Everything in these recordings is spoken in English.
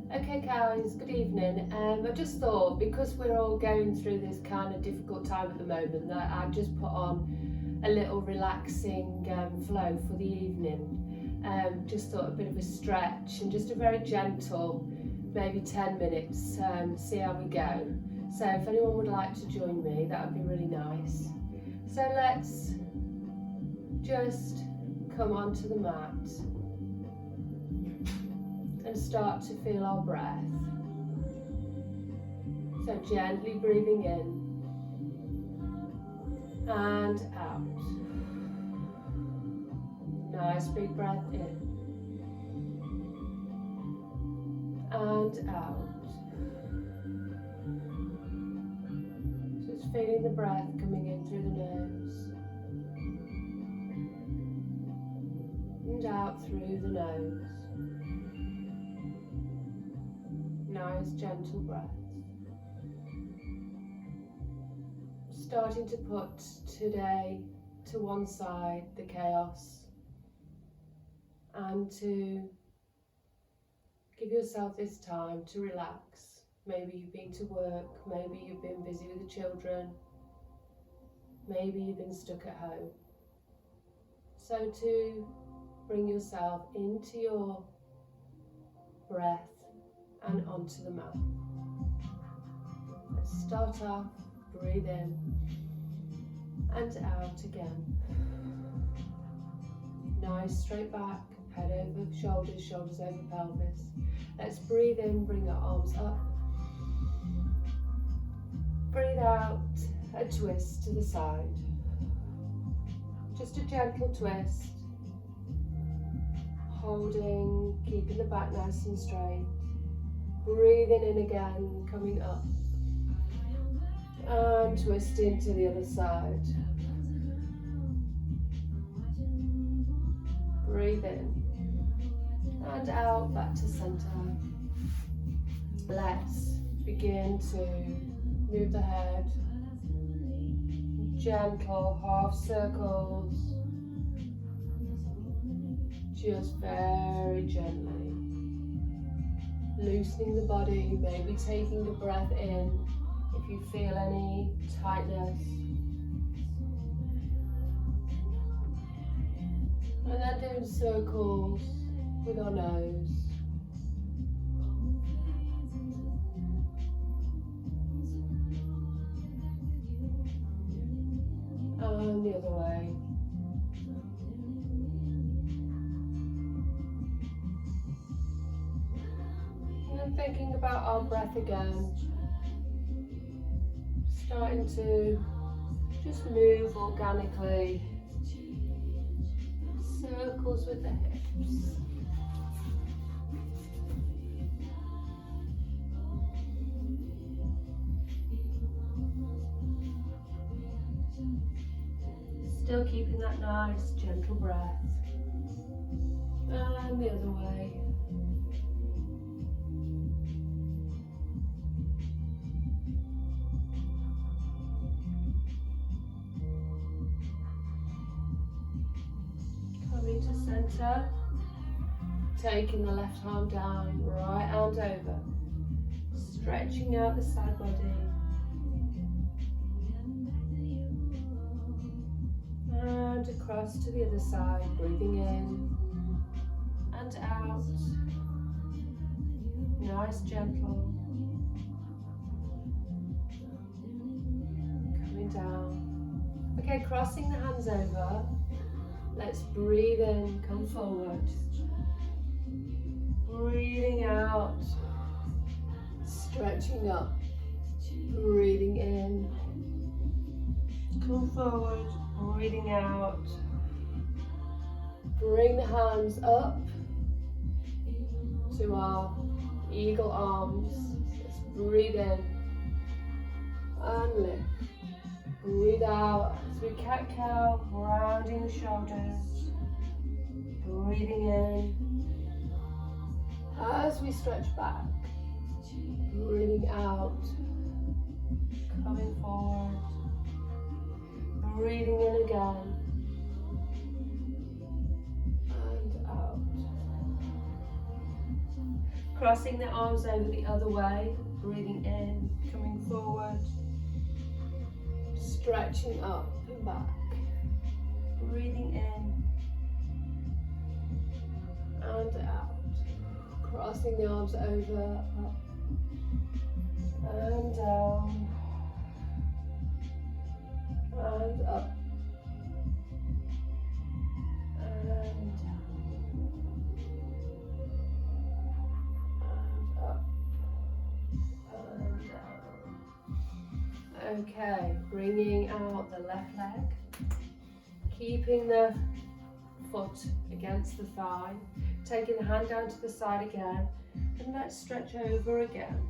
Okay guys, good evening. I just thought, because we're all going through this kind of difficult time at the moment, that I'd just put on a little relaxing flow for the evening. Just thought a bit of a stretch and just a very gentle, maybe 10 minutes, see how we go. So if anyone would like to join me, that would be really nice. So let's just come onto the mat and start to feel our breath. So gently breathing in and out. Nice big breath in and out. Just feeling the breath coming in through the nose and out through the nose. Nice gentle breaths. Starting to put today to one side, the chaos, and to give yourself this time to relax. Maybe you've been to work, maybe you've been busy with the children, maybe you've been stuck at home. So to bring yourself into your breath and onto the mat. Let's start off, breathe in and out again. Nice straight back, head over shoulders, shoulders over pelvis. Let's breathe in, bring our arms up. Breathe out, a twist to the side. Just a gentle twist. Holding, keeping the back nice and straight. Breathing in again, coming up. And twisting to the other side. Breathe in. And out, back to center. Let's begin to move the head. Gentle half circles. Just very gently. Loosening the body, maybe taking the breath in if you feel any tightness. And then doing circles with our nose. And the other way. And thinking about our breath again, starting to just move organically, circles with the hips. Still keeping that nice gentle breath. And the other way. Coming to center, taking the left arm down, right arm over, stretching out the side body, and across to the other side, breathing in and out, nice gentle, coming down. Okay, crossing the hands over. Let's breathe in, come forward. Breathing out, stretching up. Breathing in, come forward, breathing out. Bring the hands up to our eagle arms. Let's breathe in and lift. Breathe out as we cat-cow, rounding the shoulders. Breathing in as we stretch back. Breathing out, coming forward. Breathing in again. And out. Crossing the arms over the other way, breathing in, coming forward, stretching up and back, breathing in and out, crossing the arms over, up and down, and up, and down, and up, and down. Okay, bringing out the left leg, keeping the foot against the thigh, taking the hand down to the side again, and let's stretch over again.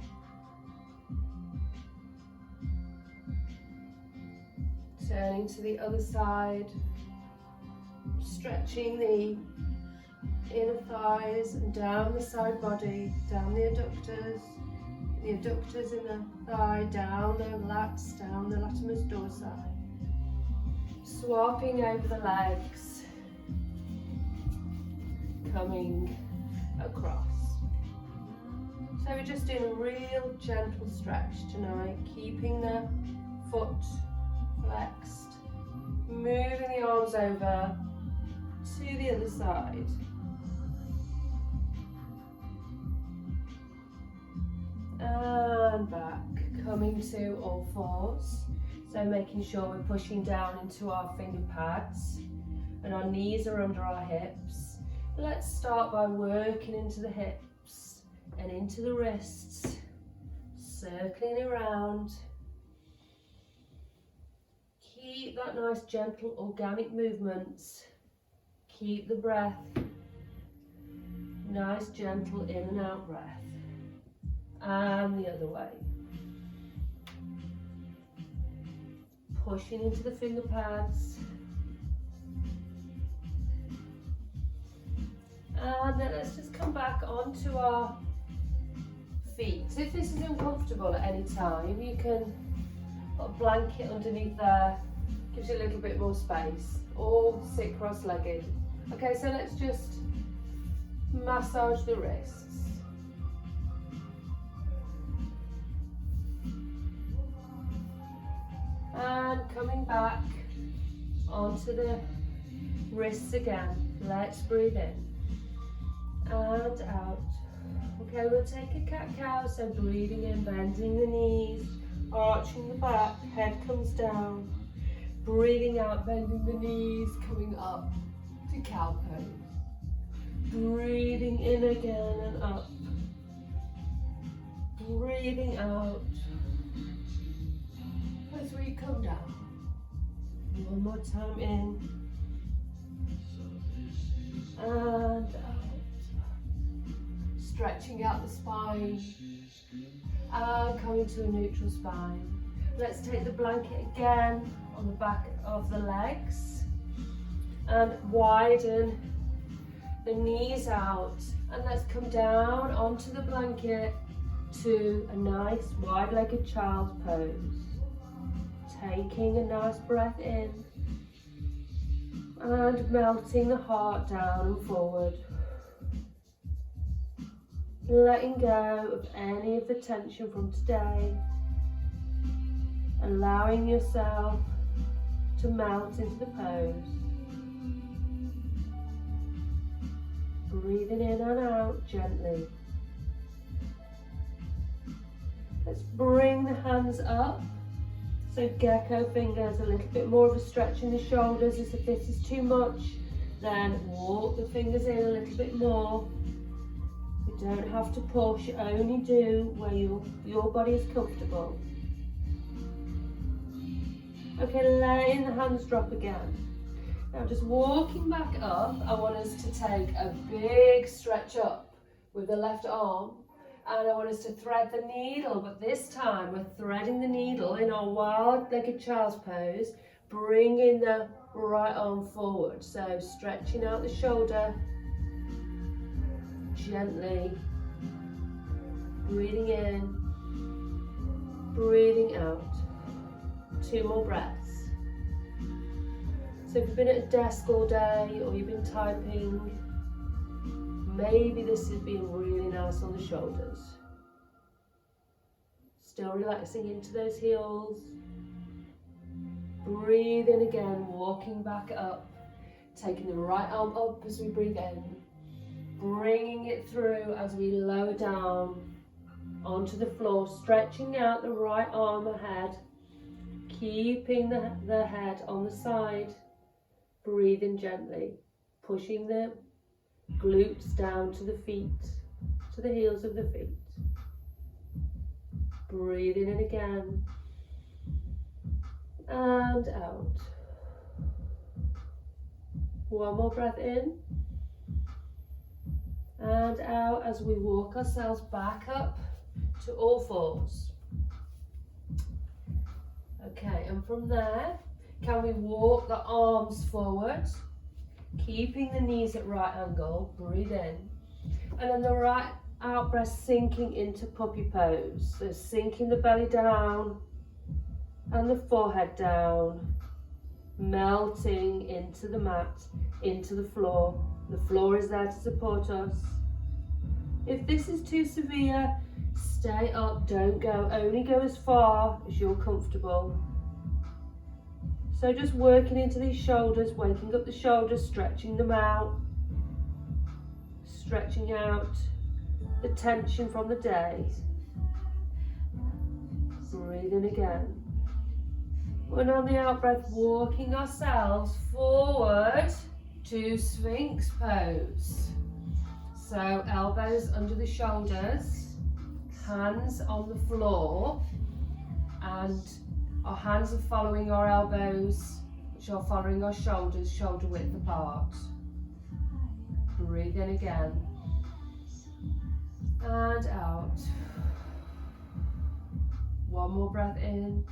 Turning to the other side, stretching the inner thighs and down the side body, down the adductors in the thigh, down the lats, down the latimus dorsi. Swapping over the legs, coming across. So we're just doing a real gentle stretch tonight, keeping the foot flexed, moving the arms over to the other side. And back, coming to all fours. So making sure we're pushing down into our finger pads and our knees are under our hips. Let's start by working into the hips and into the wrists, circling around. Keep that nice gentle organic movements. Keep the breath. Nice gentle in and out breath. And the other way. Pushing into the finger pads. And then let's just come back onto our feet. So if this is uncomfortable at any time, you can put a blanket underneath there. Gives you a little bit more space, or sit cross-legged. Okay, so let's just massage the wrists. And coming back onto the wrists again. Let's breathe in and out. Okay, we'll take a cat-cow, so breathing in, bending the knees, arching the back, head comes down. Breathing out, bending the knees, coming up to cow pose. Breathing in again and up. Breathing out as we come down. One more time in and out. Stretching out the spine and coming to a neutral spine. Let's take the blanket again on the back of the legs and widen the knees out, and let's come down onto the blanket to a nice wide-legged child's pose, taking a nice breath in and melting the heart down and forward, letting go of any of the tension from today, allowing yourself to melt into the pose. Breathing in and out gently. Let's bring the hands up. So gecko fingers, a little bit more of a stretch in the shoulders. If this is too much, then walk the fingers in a little bit more. You don't have to push, only do where your body is comfortable. Okay, letting the hands drop again. Now just walking back up, I want us to take a big stretch up with the left arm, and I want us to thread the needle, but this time we're threading the needle in our wide-legged child's pose, bringing the right arm forward. So stretching out the shoulder, gently, breathing in, breathing out. 2 more breaths. So if you've been at a desk all day or you've been typing, maybe this is being really nice on the shoulders. Still relaxing into those heels. Breathe in again, walking back up. Taking the right arm up as we breathe in. Bringing it through as we lower down onto the floor. Stretching out the right arm ahead. Keeping the head on the side. Breathing gently. Pushing the glutes down to the feet. To the heels of the feet. Breathing in again. And out. One more breath in. And out as we walk ourselves back up to all fours. Okay, and from there, can we walk the arms forward, keeping the knees at right angle, breathe in. And then the right out breath sinking into puppy pose. So sinking the belly down and the forehead down, melting into the mat, into the floor. The floor is there to support us. If this is too severe, stay up, don't go. Only go as far as you're comfortable. So just working into these shoulders, waking up the shoulders, stretching them out. Stretching out the tension from the day. Breathing again. And on the out breath, walking ourselves forward to Sphinx pose. So elbows under the shoulders, hands on the floor, and our hands are following our elbows, which are following our shoulders, shoulder width apart. Breathe in again. And out. One more breath in.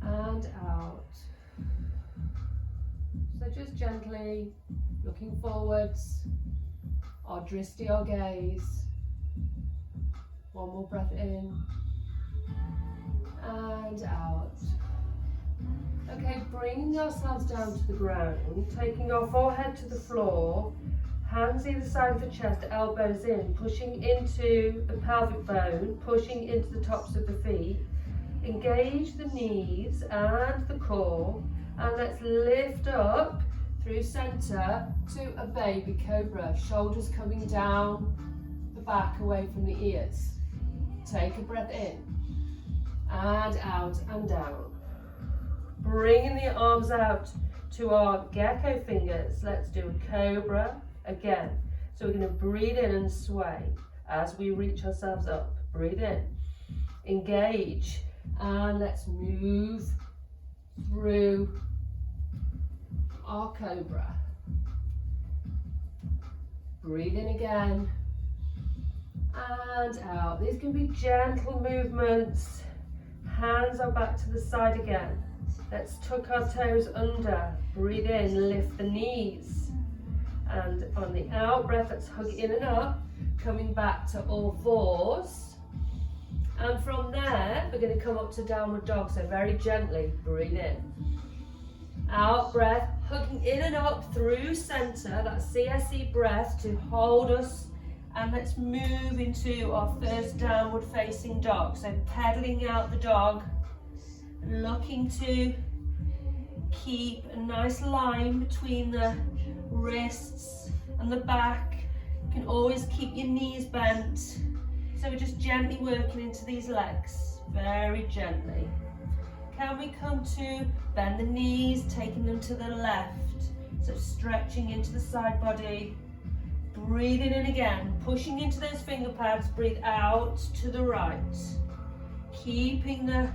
And out. So just gently looking forwards, our drishti, our gaze. One more breath in and out. Okay, bringing ourselves down to the ground, taking our forehead to the floor, hands either side of the chest, elbows in, pushing into the pelvic bone, pushing into the tops of the feet. Engage the knees and the core, and let's lift up through center to a baby cobra. Shoulders coming down the back away from the ears. Take a breath in and out and down. Bringing the arms out to our gecko fingers. Let's do a cobra again. So we're going to breathe in and sway as we reach ourselves up. Breathe in, engage, and let's move through our cobra. Breathe in again and out. These can be gentle movements. Hands are back to the side again. Let's tuck our toes under. Breathe in, lift the knees. And on the out breath, let's hug in and up, coming back to all fours. And from there, we're going to come up to downward dog. So very gently, breathe in. Out breath, hugging in and up through center, that CSE breath to hold us. And let's move into our first downward facing dog. So pedaling out the dog, looking to keep a nice line between the wrists and the back. You can always keep your knees bent. So we're just gently working into these legs, very gently. Can we come to bend the knees, taking them to the left. So stretching into the side body. Breathing in again, pushing into those finger pads, breathe out to the right. Keeping the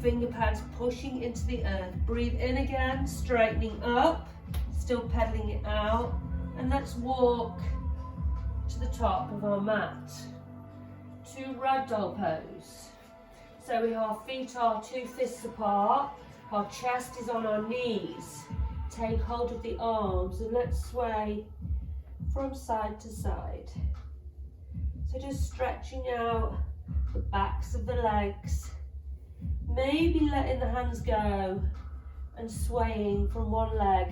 finger pads pushing into the earth. Breathe in again, straightening up, still pedaling it out. And let's walk to the top of our mat. To ragdoll pose. So our feet are 2 fists apart, our chest is on our knees. Take hold of the arms and let's sway from side to side. So just stretching out the backs of the legs, maybe letting the hands go and swaying from one leg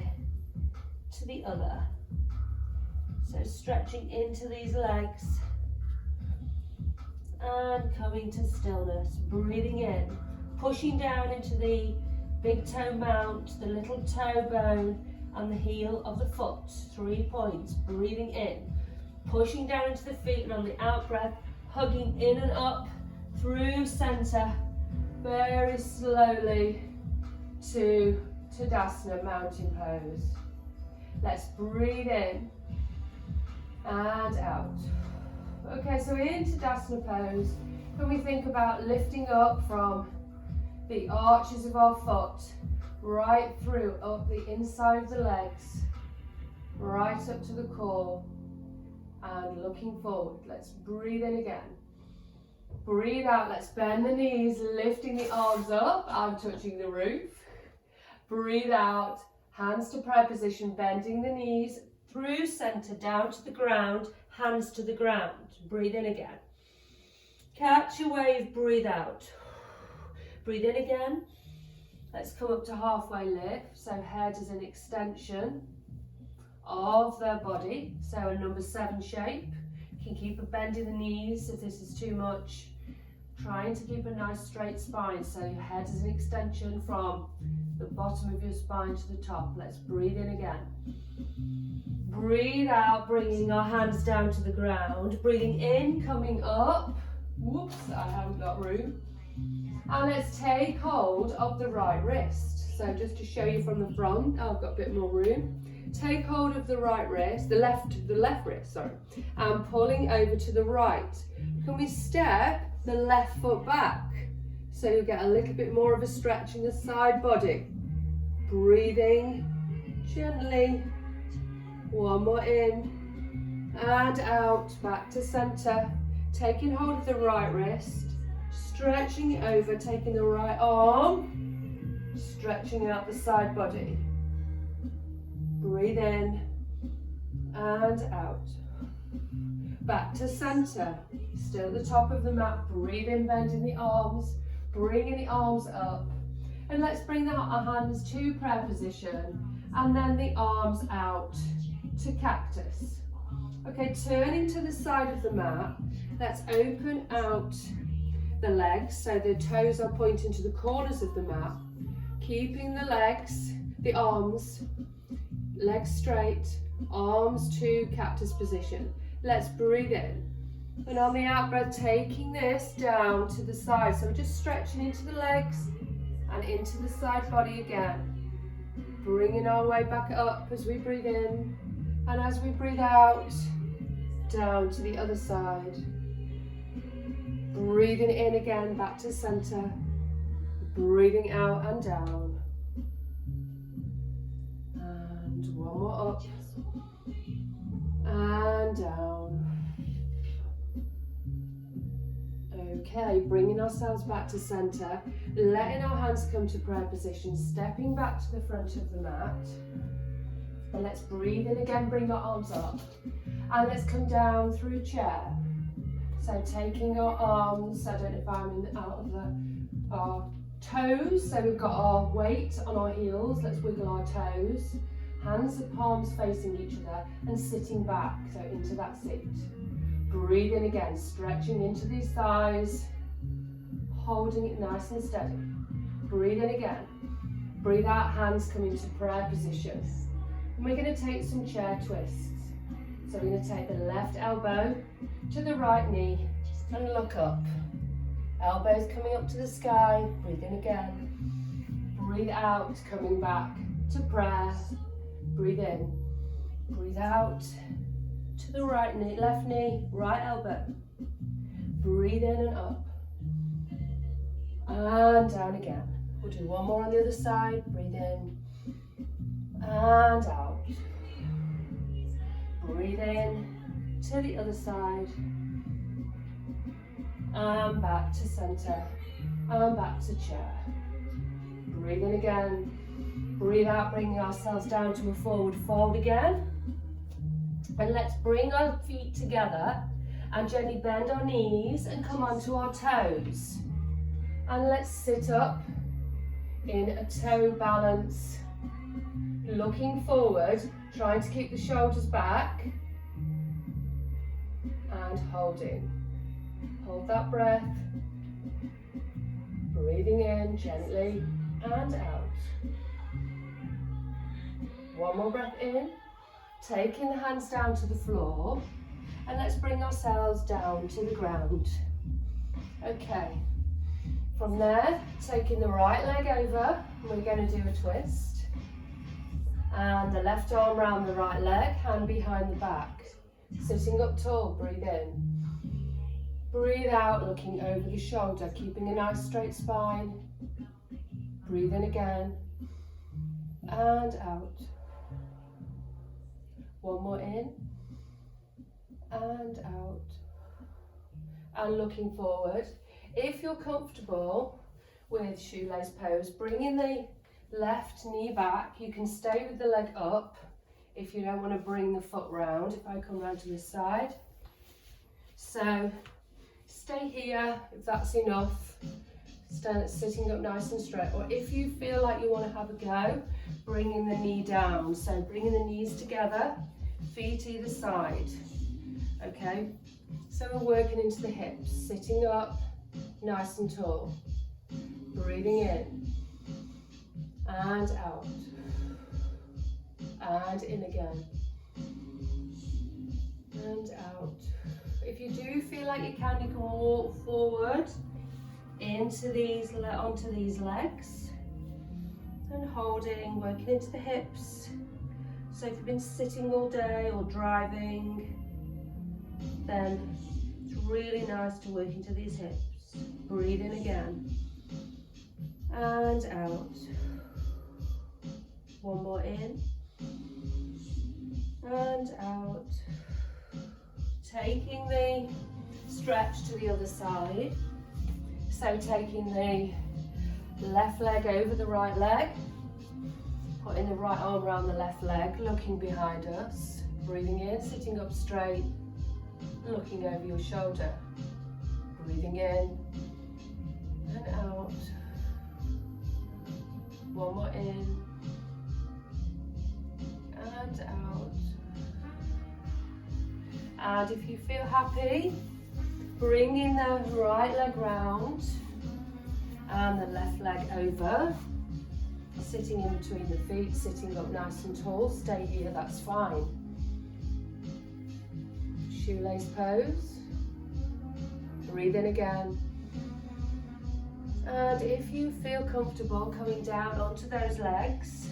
to the other. So stretching into these legs and coming to stillness, breathing in, pushing down into the big toe mount, the little toe bone and the heel of the foot, 3 points, breathing in, pushing down into the feet, and on the out breath, hugging in and up through center, very slowly to Tadasana, mountain pose. Let's breathe in and out. Okay, so in Tadasana pose, can we think about lifting up from the arches of our foot, right through, up the inside of the legs, right up to the core, and looking forward. Let's breathe in again. Breathe out, let's bend the knees, lifting the arms up, I'm touching the roof. Breathe out, hands to prayer position, bending the knees through center, down to the ground, hands to the ground. Breathe in again. Catch a wave, breathe out. Breathe in again. Let's come up to halfway lift, so head is an extension of the body, so a number 7 shape. You can keep a bend in the knees if this is too much. Trying to keep a nice straight spine, so your head is an extension from the bottom of your spine to the top. Let's breathe in again. Breathe out, bringing our hands down to the ground. Breathing in, coming up. Whoops, I haven't got room. And let's take hold of the right wrist. So just to show you from the front, I've got a bit more room. Take hold of the right wrist, the left wrist, sorry, and pulling over to the right. Can we step the left foot back? So you get a little bit more of a stretch in the side body. Breathing gently. One more in and out, back to center. Taking hold of the right wrist, stretching over, taking the right arm, stretching out the side body. Breathe in and out. Back to center, still at the top of the mat. Breathe in, bending the arms, bringing the arms up. And let's bring our hands to prayer position and then the arms out to cactus. Okay, turning to the side of the mat, let's open out the legs so the toes are pointing to the corners of the mat, keeping the legs, the arms, legs straight, arms to cactus position. Let's breathe in. And on the out breath, taking this down to the side. So we're just stretching into the legs and into the side body again. Bringing our way back up as we breathe in. And as we breathe out, down to the other side. Breathing in again, back to center. Breathing out and down. And one more up. And down. Okay, bringing ourselves back to center, letting our hands come to prayer position, stepping back to the front of the mat. And let's breathe in again, bring our arms up. And let's come down through chair. So taking our arms, I don't know if I'm out of our toes. So we've got our weight on our heels. Let's wiggle our toes. Hands and palms facing each other and sitting back, so into that seat. Breathe in again, stretching into these thighs, holding it nice and steady. Breathe in again. Breathe out, hands come into prayer position. And we're going to take some chair twists. So we're going to take the left elbow to the right knee and look up. Elbows coming up to the sky. Breathe in again. Breathe out, coming back to prayer. Breathe in. Breathe out to the right knee, left knee, right elbow. Breathe in and up. And down again. We'll do one more on the other side. Breathe in and out. Breathe in to the other side. And back to center. And back to chair. Breathe in again. Breathe out, bringing ourselves down to a forward fold again. And let's bring our feet together and gently bend our knees and come onto our toes. And let's sit up in a toe balance, looking forward, trying to keep the shoulders back, and holding. Hold that breath. Breathing in gently and out. One more breath in, taking the hands down to the floor, and let's bring ourselves down to the ground. Okay, from there, taking the right leg over, we're going to do a twist. And the left arm around the right leg, hand behind the back. Sitting up tall, breathe in. Breathe out, looking over the shoulder, keeping a nice straight spine. Breathe in again, and out. One more in, and out. And looking forward. If you're comfortable with shoelace pose, bringing the left knee back, you can stay with the leg up if you don't want to bring the foot round. If I come round to this side. So stay here if that's enough. Sitting up nice and straight. Or if you feel like you want to have a go, bringing the knee down. So bringing the knees together, feet either side. Okay, so we're working into the hips, sitting up nice and tall. Breathing in and out. And in again. And out. If you do feel like you can walk forward onto these legs and holding, working into the hips. So if you've been sitting all day or driving, then it's really nice to work into these hips. Breathe in again and out. One more in and out. Taking the stretch to the other side. So taking the left leg over the right leg, putting the right arm around the left leg, looking behind us, breathing in, sitting up straight, looking over your shoulder, breathing in and out. One more in and out. And if you feel happy, bringing the right leg round and the left leg over, sitting in between the feet, sitting up nice and tall. Stay here, that's fine. Shoelace pose. Breathe in again. And if you feel comfortable coming down onto those legs,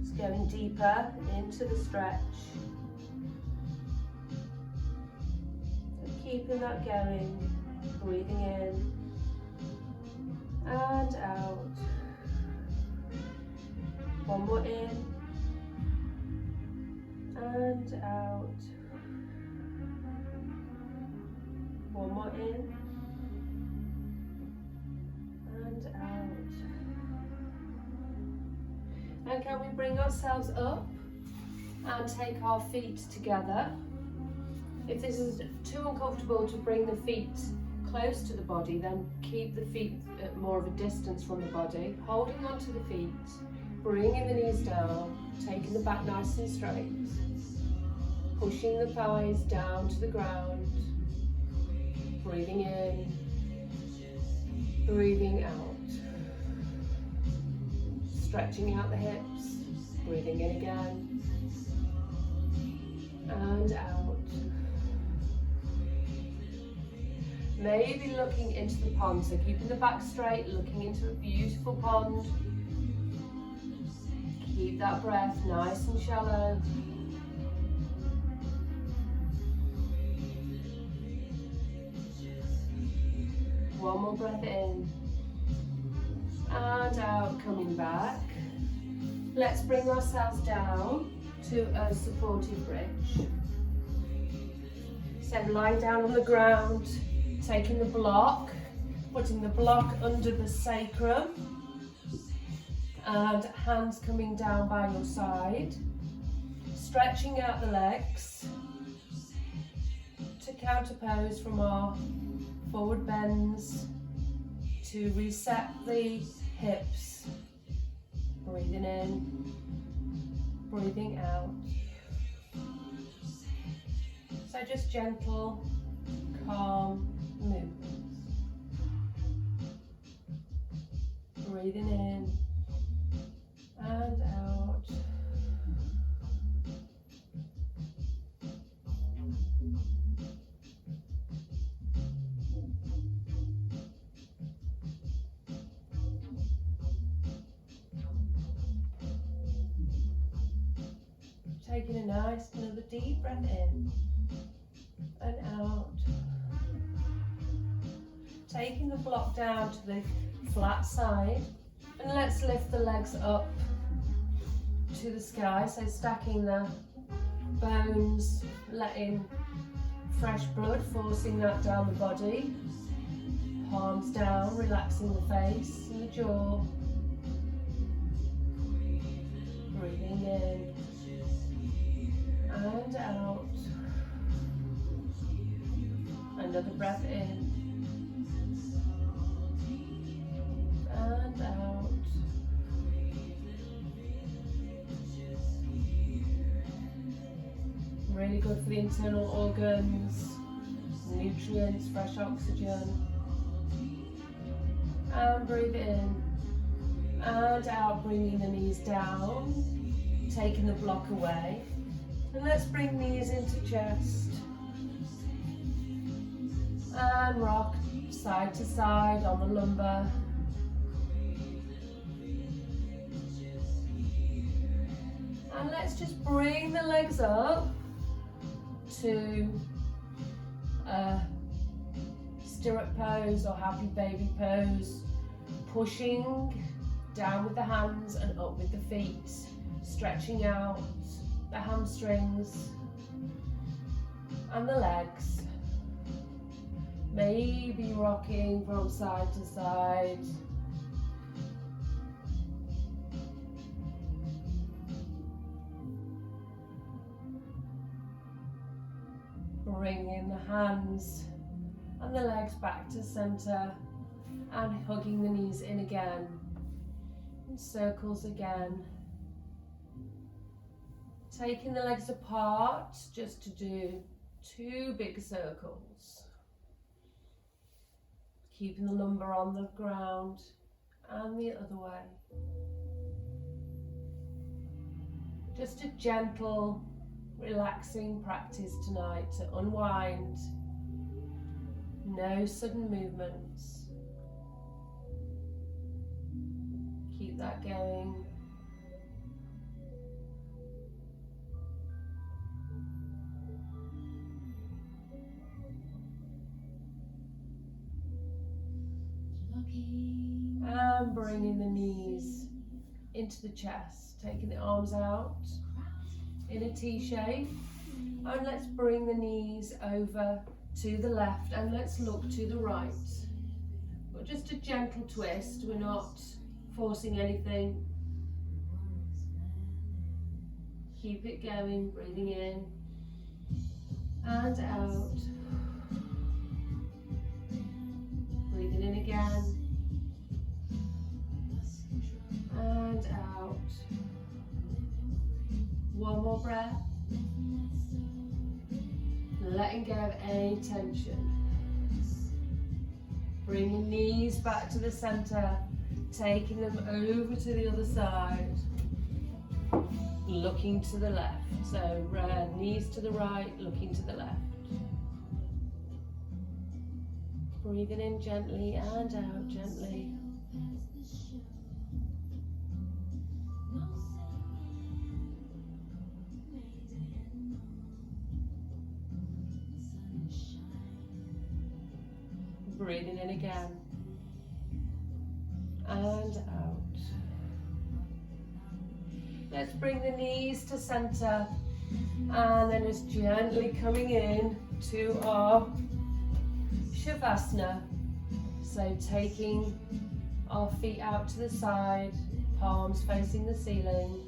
it's going deeper into the stretch. Keeping that going, breathing in and out. One more in and out. One more in and out. And can we bring ourselves up and take our feet together? If this is too uncomfortable to bring the feet close to the body, then keep the feet at more of a distance from the body, holding onto the feet, bringing the knees down, taking the back nice and straight, pushing the thighs down to the ground, breathing in, breathing out, stretching out the hips, breathing in again, and out. Maybe looking into the pond, so keeping the back straight, looking into a beautiful pond. Keep that breath nice and shallow. One more breath in and out, coming back. Let's bring ourselves down to a supportive bridge. So lying down on the ground, taking the block, putting the block under the sacrum, and hands coming down by your side, stretching out the legs to counter pose from our forward bends to reset the hips, breathing in, breathing out. So just gentle, calm movements. Breathing in and out. Taking a nice, another deep breath in and out. Taking the block down to the flat side, and let's lift the legs up to the sky. So stacking the bones, letting fresh blood forcing that down the body. Palms down, relaxing the face and the jaw. Breathing in and out. Another breath in and out. Really good for the internal organs, nutrients, fresh oxygen. And breathe in and out, bringing the knees down, taking the block away. And let's bring knees into chest. And rock side to side on the lumbar. And let's just bring the legs up to a stirrup pose or happy baby pose. Pushing down with the hands and up with the feet. Stretching out the hamstrings and the legs. Maybe rocking from side to side. Bringing the hands and the legs back to center and hugging the knees in again. In circles again. Taking the legs apart just to do 2 big circles. Keeping the lumbar on the ground and the other way. Just a gentle, relaxing practice tonight to unwind. No sudden movements. Keep that going. And bringing the knees into the chest, taking the arms out in a T shape. And let's bring the knees over to the left and let's look to the right. But just a gentle twist, we're not forcing anything. Keep it going, breathing in and out. Breathing in again. And out. One more breath. Letting go of any tension. Bringing knees back to the center. Taking them over to the other side. Looking to the left. So knees to the right, looking to the left. Breathing in gently and out gently. Breathing in again and out. Let's bring the knees to center and then just gently coming in to our Shavasana. So taking our feet out to the side, palms facing the ceiling.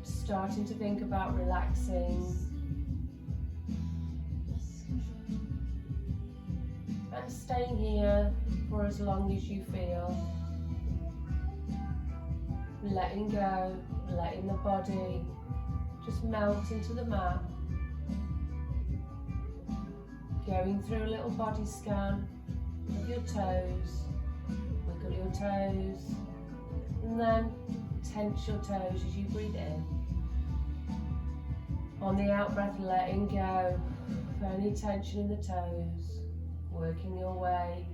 Starting to think about relaxing. And staying here for as long as you feel. Letting go, letting the body just melt into the mat. Going through a little body scan of your toes. Wiggle your toes. And then tense your toes as you breathe in. On the out breath, letting go of any tension in the toes. Working your way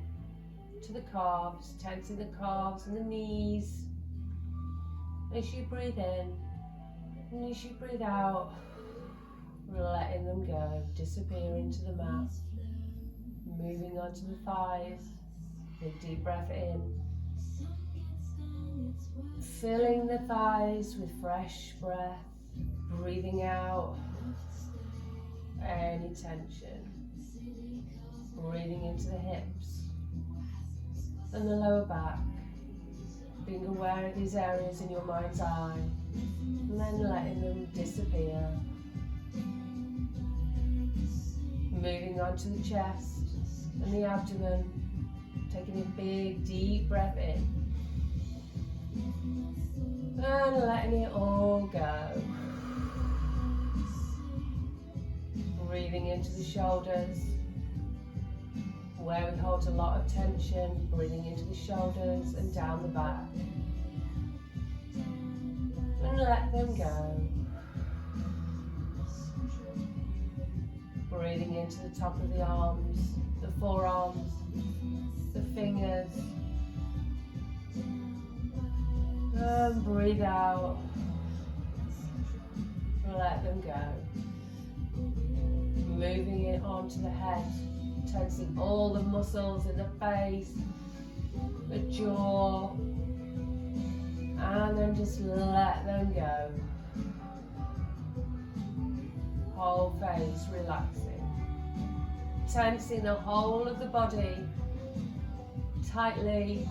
to the calves, tensing the calves and the knees. As you breathe in, and as you breathe out, letting them go, disappear into the mat. Moving on to the thighs, big deep breath in. Filling the thighs with fresh breath, breathing out any tension. Breathing into the hips and the lower back. Being aware of these areas in your mind's eye, and then letting them disappear. Moving on to the chest and the abdomen, taking a big deep breath in, and letting it all go. Breathing into the shoulders, where we hold a lot of tension, breathing into the shoulders and down the back. And let them go. Breathing into the top of the arms, the forearms, the fingers. And breathe out. Let them go. Moving it onto the head. Tensing all the muscles in the face, the jaw, and then just let them go. Whole face relaxing. Tensing the whole of the body tightly,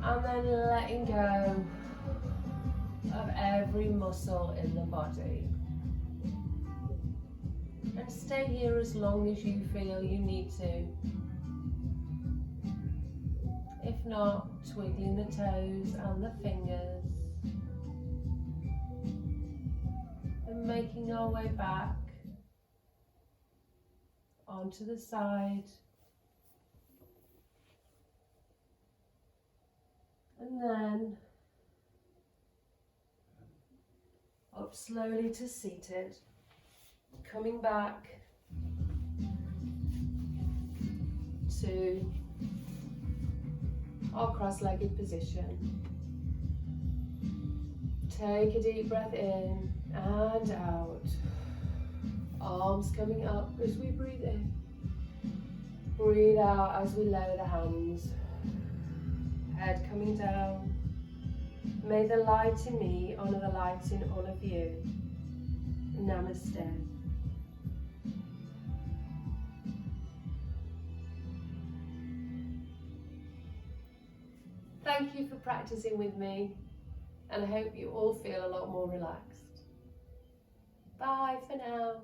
and then letting go of every muscle in the body. And stay here as long as you feel you need to. If not, twiddling the toes and the fingers. And making our way back onto the side. And then up slowly to seated. Coming back to our cross-legged position. Take a deep breath in and out. Arms coming up as we breathe in. Breathe out as we lower the hands. Head coming down. May the light in me honour the light in all of you. Namaste. Thank you for practicing with me, and I hope you all feel a lot more relaxed. Bye for now.